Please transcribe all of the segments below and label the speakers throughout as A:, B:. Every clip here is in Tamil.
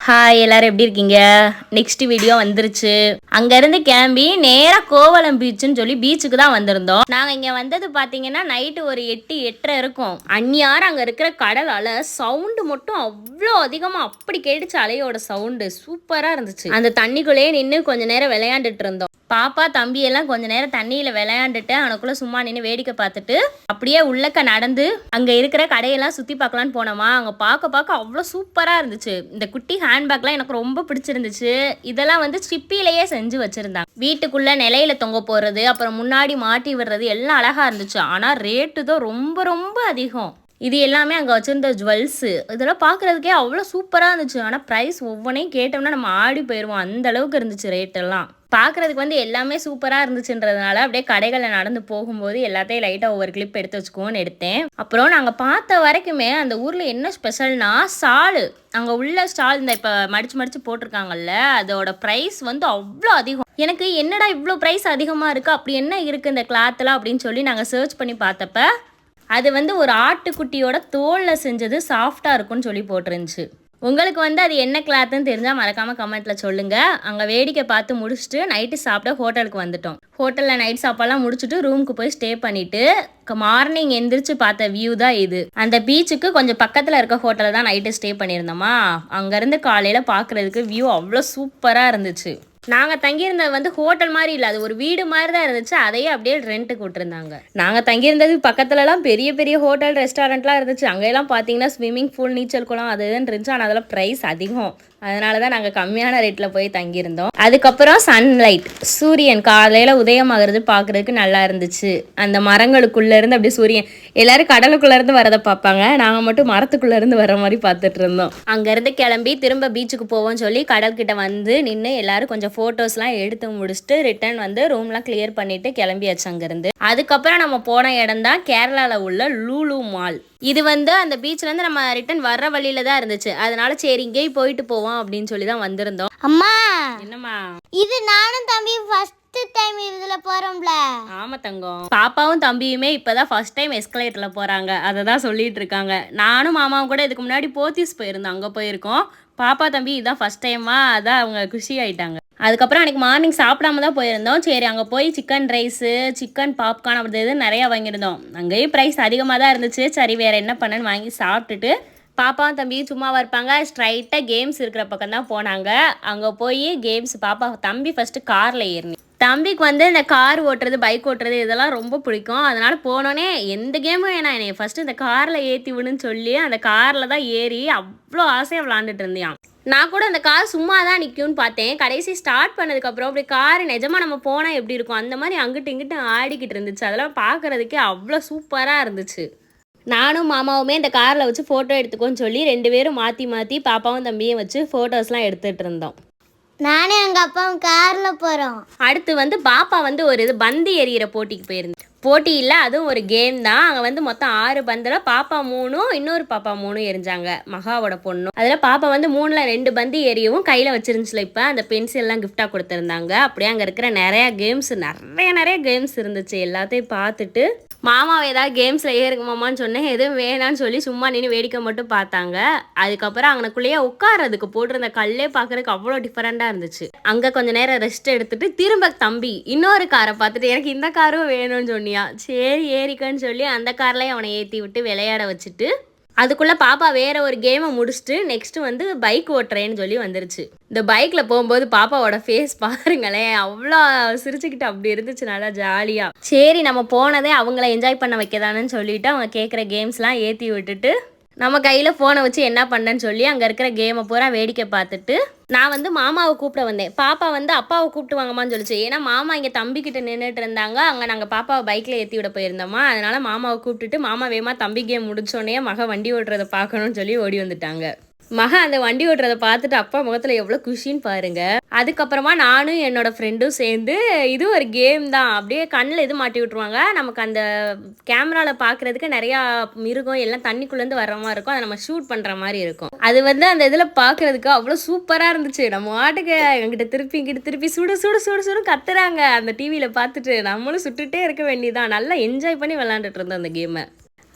A: ஹாய் எல்லாரும் எப்படி இருக்கீங்க? நெக்ஸ்ட் வீடியோ வந்துருச்சு. அங்கேருந்து கிளம்பி நேராக கோவளம் பீச்சுன்னு சொல்லி பீச்சுக்கு தான் வந்திருந்தோம். நாங்கள் இங்கே வந்தது பார்த்தீங்கன்னா நைட்டு ஒரு 8-8:30 இருக்கும். அந்நியாரம் அங்கே இருக்கிற கடல் அலை சவுண்டு மட்டும் அவ்வளோ அதிகமாக அப்படி கேட்டுச்சு. அலையோட சவுண்டு சூப்பராக இருந்துச்சு. அந்த தண்ணிக்குள்ளேயே நின்று கொஞ்ச நேரம் விளையாண்டுட்டு இருந்தோம். பாப்பா தம்பி எல்லாம் கொஞ்ச நேரம் தண்ணியில் விளையாண்டுட்டு அவனுக்குள்ளே சும்மா நின்று வேடிக்கை பார்த்துட்டு அப்படியே உள்ளக்க நடந்து அங்கே இருக்கிற கடையெல்லாம் சுற்றி பார்க்கலான்னு போனோமா. அங்கே பார்க்க அவ்வளோ சூப்பராக இருந்துச்சு. இந்த குட்டி ஹேண்ட்பேக்லாம் எனக்கு ரொம்ப பிடிச்சிருந்துச்சு. இதெல்லாம் வந்து சிப்பிலேயே செஞ்சு வச்சுருந்தாங்க. வீட்டுக்குள்ளே நிலையில தொங்க போடுறது, அப்புறம் முன்னாடி மாட்டி விடுறது எல்லாம் அழகாக இருந்துச்சு. ஆனால் ரேட்டு தான் ரொம்ப ரொம்ப அதிகம். இது எல்லாமே அங்கே வச்சுருந்த ஜுவல்ஸு இதெல்லாம் பார்க்குறதுக்கே அவ்வளோ சூப்பராக இருந்துச்சு. ஆனால் ப்ரைஸ் ஒவ்வொன்றையும் கேட்டோம்னா நம்ம ஆடி போயிடுவோம், அந்த அளவுக்கு இருந்துச்சு ரேட்டெல்லாம். பார்க்குறதுக்கு வந்து எல்லாமே சூப்பராக இருந்துச்சுன்றதுனால அப்படியே கடைகளில் நடந்து போகும்போது எல்லாத்தையும் லைட்டாக ஒவ்வொரு கிளிப் எடுத்து வச்சுக்கோன்னு எடுத்தேன். அப்புறம் நாங்கள் பார்த்த வரைக்குமே அந்த ஊரில் என்ன ஸ்பெஷல்னா ஸ்டாலு, அங்கே உள்ள ஸ்டால் இந்த இப்போ மடித்து போட்டிருக்காங்கல்ல, அதோட ப்ரைஸ் வந்து அவ்வளோ அதிகம். எனக்கு என்னடா இவ்வளோ ப்ரைஸ் அதிகமாக இருக்குது, அப்படி என்ன இருக்குது இந்த கிளாத்லாம் அப்படின்னு சொல்லி நாங்கள் சர்ச் பண்ணி பார்த்தப்ப அது வந்து ஒரு ஆட்டுக்குட்டியோட தோலில் செஞ்சது, சாஃப்டாக இருக்குன்னு சொல்லி போட்டிருந்துச்சு. உங்களுக்கு வந்து அது என்ன கிளாத்துன்னு தெரிஞ்சால் மறக்காமல் கமெண்ட்டில் சொல்லுங்கள். அங்கே வேடிக்கை பார்த்து முடிச்சுட்டு நைட்டு சாப்பிட ஹோட்டலுக்கு வந்துட்டோம். ஹோட்டலில் நைட் சாப்பாடெல்லாம் முடிச்சுட்டு ரூமுக்கு போய் ஸ்டே பண்ணிவிட்டு மார்னிங் எந்திரிச்சு பார்த்த வியூ தான் இது. அந்த பீச்சுக்கு கொஞ்சம் பக்கத்தில் இருக்க ஹோட்டலில் தான் நைட்டு ஸ்டே பண்ணியிருந்தோமா. அங்கேருந்து காலையில் பார்க்குறதுக்கு வியூ அவ்வளோ சூப்பராக இருந்துச்சு. நாங்கள் தங்கியிருந்தது வந்து ஹோட்டல் மாதிரி இல்லை, அது ஒரு வீடு மாதிரி தான் இருந்துச்சு. அதையே அப்படியே ரெண்ட்டுக்கு விட்டுருந்தாங்க. நாங்கள் தங்கியிருந்தது பக்கத்துலலாம் பெரிய பெரிய ஹோட்டல் ரெஸ்டாரண்ட்லாம் இருந்துச்சு. அங்கெல்லாம் பார்த்தீங்கன்னா ஸ்விம்மிங் பூல், நீச்சல் குளம் அது இதுன்னு இருந்துச்சு. ஆனால் அதெல்லாம் ப்ரைஸ் அதிகம். அதனால தான் நாங்கள் கம்மியான ரேட்டில் போய் தங்கியிருந்தோம். அதுக்கப்புறம் சன்லைட், சூரியன் காலையில் உதயமாகிறது பார்க்குறதுக்கு நல்லா இருந்துச்சு. அந்த மரங்களுக்குள்ளேருந்து அப்படியே சூரியன், எல்லோரும் கடலுக்குள்ளேருந்து வரதை பார்ப்பாங்க, நாங்கள் மட்டும் மரத்துக்குள்ளேருந்து வர மாதிரி பார்த்துட்டு இருந்தோம். அங்கேருந்து கிளம்பி திரும்ப பீச்சுக்கு போவோம்னு சொல்லி கடல்கிட்ட வந்து நின்று எல்லோரும் கொஞ்சம் ஃபோட்டோஸ்லாம் எடுத்து முடிச்சுட்டு ரிட்டர்ன் வந்து ரூம்லாம் கிளியர் பண்ணிவிட்டு கிளம்பியாச்சு அங்கேருந்து. அதுக்கப்புறம் நம்ம போன இடம் தான் கேரளாவில் உள்ள லூலு மால். இது வந்து அந்த பீச்லேருந்து நம்ம ரிட்டர்ன் வர்ற வழியில தான் இருந்துச்சு. அதனால சரி இங்கேயும் போயிட்டு போவோம் அப்படின்னு சொல்லி தான் வந்திருந்தோம்.
B: அம்மா
A: என்னம்மா
B: இது நானும் தம்பி ஃபர்ஸ்ட் டைம் இதுல போறோம்ல.
A: ஆமா தங்கம், பாப்பாவும் தம்பியுமே இப்பதான் ஃபர்ஸ்ட் டைம் எஸ்கலேட்டர்ல போறாங்க. அதை தான் சொல்லிட்டு இருக்காங்க. நானும் மாமாவும் கூட இதுக்கு முன்னாடி போத்தீஸ் போயிருந்தோம், அங்கே போயிருக்கோம். பாப்பா தம்பி இதுதான் ஃபர்ஸ்ட் டைமா, அதான் அவங்க குஷி ஆயிட்டாங்க. அதுக்கப்புறம் அன்றைக்கி மார்னிங் சாப்பிடாம தான் போயிருந்தோம். சரி அங்கே போய் சிக்கன் ரைஸு, சிக்கன் பாப்கார்ன் அப்படி இது நிறையா வாங்கியிருந்தோம். அங்கேயும் ப்ரைஸ் அதிகமாக தான் இருந்துச்சு. சரி வேறு என்ன பண்ணேன்னு வாங்கி சாப்பிட்டுட்டு பாப்பாவும் தம்பியும் சும்மாவாக இருப்பாங்க, ஸ்ட்ரைட்டாக கேம்ஸ் இருக்கிற பக்கம் தான் போனாங்க. அங்கே போய் கேம்ஸ் தம்பி ஃபஸ்ட்டு காரில் ஏறினேன். தம்பிக்கு வந்து இந்த கார் ஓட்டுறது, பைக் ஓட்டுறது இதெல்லாம் ரொம்ப பிடிக்கும். அதனால் போனோடனே எந்த கேமும் வேணாம், என்னை ஃபஸ்ட்டு இந்த காரில் ஏற்றி விடுன்னு சொல்லி அந்த காரில் தான் ஏறி அவ்வளோ ஆசையாக விளாண்டுட்டு இருந்தேன். நான் கூட அந்த கார் சும்மா தான் நிற்கும்னு பார்த்தேன். கடைசி ஸ்டார்ட் பண்ணதுக்கப்புறம் அப்படி கார் நிஜமாக நம்ம போனால் எப்படி இருக்கும் அந்த மாதிரி அங்கிட்டு இங்கிட்டு ஆடிக்கிட்டு இருந்துச்சு. அதெல்லாம் பார்க்குறதுக்கே அவ்வளோ சூப்பராக இருந்துச்சு. நானும் மாமாவுமே இந்த காரில் வச்சு ஃபோட்டோ எடுத்துக்கோன்னு சொல்லி 2 பேரும் மாற்றி பாப்பாவும் தம்பியும் வச்சு ஃபோட்டோஸ்லாம் எடுத்துகிட்டு இருந்தோம்.
B: நானும் எங்கள் அப்பாவும் காரில் போகிறோம்.
A: அடுத்து வந்து பாப்பா வந்து ஒரு இது பந்து எறிகிற போட்டிக்கு போயிருந்தேன். போட்டி இல்லை, அதுவும் ஒரு கேம் தான். அங்கே வந்து மொத்தம் 6 பந்தில் பாப்பா 3, இன்னொரு பாப்பா 3 எரிஞ்சாங்க, மகாவோட பொண்ணு. அதில் பாப்பா வந்து 3ல் 2 பந்து எரியவும் கையில் வச்சிருந்துச்சுல. இப்போ அந்த பென்சில்லாம் கிஃப்டாக கொடுத்துருந்தாங்க. அப்படியே அங்கே இருக்கிற நிறைய கேம்ஸ் இருந்துச்சு. எல்லாத்தையும் பார்த்துட்டு மாமாவை ஏதாவது கேம்ஸில் ஏறுக்குமாமான்னு சொன்னேன். எதுவும் வேணான்னு சொல்லி சும்மா நின்று வேடிக்கை மட்டும் பார்த்தாங்க. அதுக்கப்புறம் அங்கனக்குள்ளேயே உட்காரதுக்கு போட்டிருந்த கல்லே பார்க்குறதுக்கு அவ்வளோ டிஃப்ரெண்ட்டாக இருந்துச்சு. அங்கே கொஞ்சம் நேரம் ரெஸ்ட் எடுத்துட்டு திரும்ப தம்பி இன்னொரு காரை பார்த்துட்டு எனக்கு இந்த காரும் வேணும்னு சொன்னியா, சரி ஏறிக்கன்னு சொல்லி அந்த கார்லேயே அவனை ஏற்றி விட்டு விளையாட வச்சுட்டு அதுக்குள்ளே பாப்பா வேறு ஒரு கேமை முடிச்சுட்டு நெக்ஸ்ட்டு வந்து பைக் ஓட்டுறேன்னு சொல்லி வந்துருச்சு. இந்த பைக்கில் போகும்போது பாப்பாவோட ஃபேஸ் பாருங்களேன், அவ்வளோ சிரிச்சுக்கிட்டு அப்படி இருந்துச்சு, நல்லா ஜாலியாக. சரி நம்ம போனதே அவங்கள என்ஜாய் பண்ண வைக்கதானு சொல்லிவிட்டு அவங்க கேட்குற கேம்ஸ்லாம் ஏற்றி விட்டுட்டு நம்ம கையில் ஃபோனை வச்சு என்ன பண்ணேன்னு சொல்லி அங்கே இருக்கிற கேமை பூரா வேடிக்கை பார்த்துட்டு நான் வந்து மாமாவை கூப்பிட வந்தேன். பாப்பா வந்து அப்பாவை கூப்பிட்டு வாங்கம்மான்னு சொல்லிச்சு. ஏன்னா மாமா இங்கே தம்பிக்கிட்ட நின்றுட்டு இருந்தாங்க. அங்கே நாங்கள் பாப்பாவை பைக்கில் ஏற்றி விட போயிருந்தோமா. அதனால் மாமாவை கூப்பிட்டுட்டு மாமா வேமா தம்பி கேம் முடிச்சோடனே மக வண்டி ஓட்டுறதை பார்க்கணும்னு சொல்லி ஓடி வந்துட்டாங்க. மக அந்த வண்டி ஓட்டுறதை பார்த்துட்டு அப்பா முகத்தில் எவ்வளோ குஷின்னு பாருங்க. அதுக்கப்புறமா நானும் என்னோட ஃப்ரெண்டும் சேர்ந்து இது ஒரு கேம் தான், அப்படியே கண்ணில் இது மாட்டி விட்ருவாங்க. நமக்கு அந்த கேமராவில் பார்க்குறதுக்கு நிறையா மிருகம் எல்லாம் தண்ணிக்குள்ளேருந்து வர்ற மாதிரி இருக்கும். அதை நம்ம ஷூட் பண்ணுற மாதிரி இருக்கும். அது வந்து அந்த இதில் பார்க்குறதுக்கு அவ்வளோ சூப்பராக இருந்துச்சு. நம்ம வாட்டுக்கு எங்கிட்ட திருப்பி சுடு கத்துறாங்க அந்த டிவியில் பார்த்துட்டு நம்மளும் சுட்டுட்டே இருக்க வேண்டியதான். நல்லா என்ஜாய் பண்ணி விளாண்டுட்டு இருந்தோம் அந்த கேமை.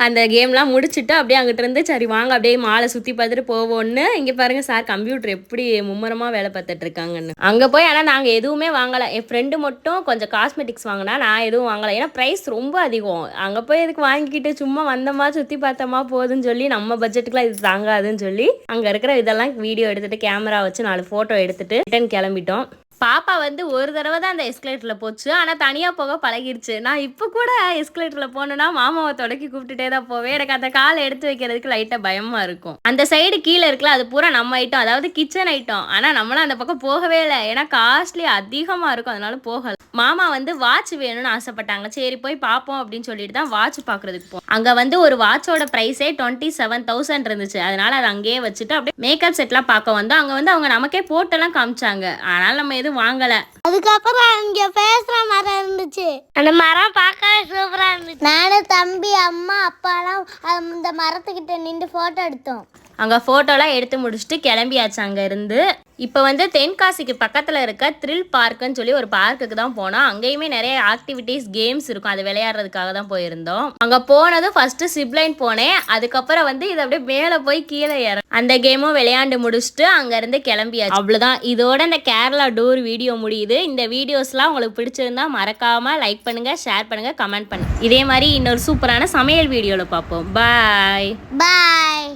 A: அந்த கேம்லாம் முடிச்சுட்டு அப்படியே அங்கிட்ட இருந்து சரி வாங்க அப்படியே மாலை சுற்றி பார்த்துட்டு போவோன்னு. இங்கே பாருங்க சார் கம்ப்யூட்டர் எப்படி மும்முரமாக வேலை பார்த்துட்டு இருக்காங்கன்னு. அங்கே போய் ஆனால் நாங்கள் எதுவுமே வாங்கலை. என் ஃப்ரெண்டு மட்டும் கொஞ்சம் காஸ்மெட்டிக்ஸ் வாங்கினா, நான் எதுவும் வாங்கலை. ஏன்னா ப்ரைஸ் ரொம்ப அதிகம். அங்கே போய் எதுக்கு வாங்கிக்கிட்டு சும்மா வந்தோமா சுற்றி பார்த்தோமா போதுன்னு சொல்லி நம்ம பட்ஜெட்டுக்குலாம் இது தாங்காதுன்னு சொல்லி அங்கே இருக்கிற இதெல்லாம் வீடியோ எடுத்துகிட்டு கேமரா வச்சு 4 ஃபோட்டோ எடுத்துகிட்டு ரிட்டன் கிளம்பிட்டோம். பாப்பா வந்து ஒரு தடவை தான் அந்த எஸ்கலேட்டரில் போச்சு. ஆனால் தனியாக போக பழகிடுச்சு. நான் இப்போ கூட எஸ்கலேட்டரில் போனேன்னா மாமாவை தொடக்கி கூப்பிட்டுட்டே தான் போவேன். எனக்கு அந்த காலை எடுத்து வைக்கிறதுக்கு லைட்டாக பயமாக இருக்கும். அந்த சைடு கீழே இருக்குல்ல, அது பூரா நம்ம ஐட்டம், அதாவது கிச்சன் ஐட்டம். ஆனால் நம்மளும் அந்த பக்கம் போகவே இல்லை. ஏன்னா காஸ்ட்லி அதிகமாக இருக்கும், அதனால போகலை. மாமா வந்து வாட்ச் வேணும்னு ஆசைப்பட்டாங்க. சரி போய் பார்ப்போம் அப்படின்னு சொல்லிட்டு தான் வாட்ச் பார்க்குறதுக்கு போவோம். அங்கே வந்து ஒரு வாட்சோட ப்ரைஸே 27,000 இருந்துச்சு. அதனால அதை அங்கேயே வச்சுட்டு அப்படியே மேக்கப் செட்லாம் பார்க்க வந்தோம். அங்கே வந்து அவங்க நமக்கே போட்டெல்லாம் காமிச்சாங்க. ஆனால் நம்ம எதுவும் வாங்கலை.
B: அதுக்கப்புறம் இங்க பேசுற மரம் இருந்துச்சு. அந்த மரம் பார்க்கவே சூப்பரா இருந்துச்சு. நானும் தம்பி அம்மா அப்பாலாம் அந்த மரத்துக்கிட்ட நின்று போட்டோ எடுத்தோம்.
A: அங்கே ஃபோட்டோலாம் எடுத்து முடிச்சுட்டு கிளம்பியாச்சு அங்கே இருந்து. இப்போ வந்து தென்காசிக்கு பக்கத்தில் இருக்க த்ரில் பார்க்குன்னு சொல்லி ஒரு பார்க்குக்கு தான் போனோம். அங்கேயுமே நிறைய ஆக்டிவிட்டீஸ் கேம்ஸ் இருக்கும். அது விளையாடுறதுக்காக தான் போயிருந்தோம். அங்கே போனதும் ஃபர்ஸ்ட் சிப்லைன் போனேன். அதுக்கப்புறம் வந்து இது அப்படியே மேலே போய் கீழே ஏறும். அந்த கேமும் விளையாண்டு முடிச்சுட்டு அங்கேருந்து கிளம்பியாச்சு. அவ்வளோதான். இதோட இந்த கேரளா டூர் வீடியோ முடியுது. இந்த வீடியோஸ்லாம் உங்களுக்கு பிடிச்சிருந்தா மறக்காமல் லைக் பண்ணுங்கள், ஷேர் பண்ணுங்கள், கமெண்ட் பண்ணுங்கள். இதே மாதிரி இன்னொரு சூப்பரான சமையல் வீடியோவில் பார்ப்போம். பாய்
B: பாய்.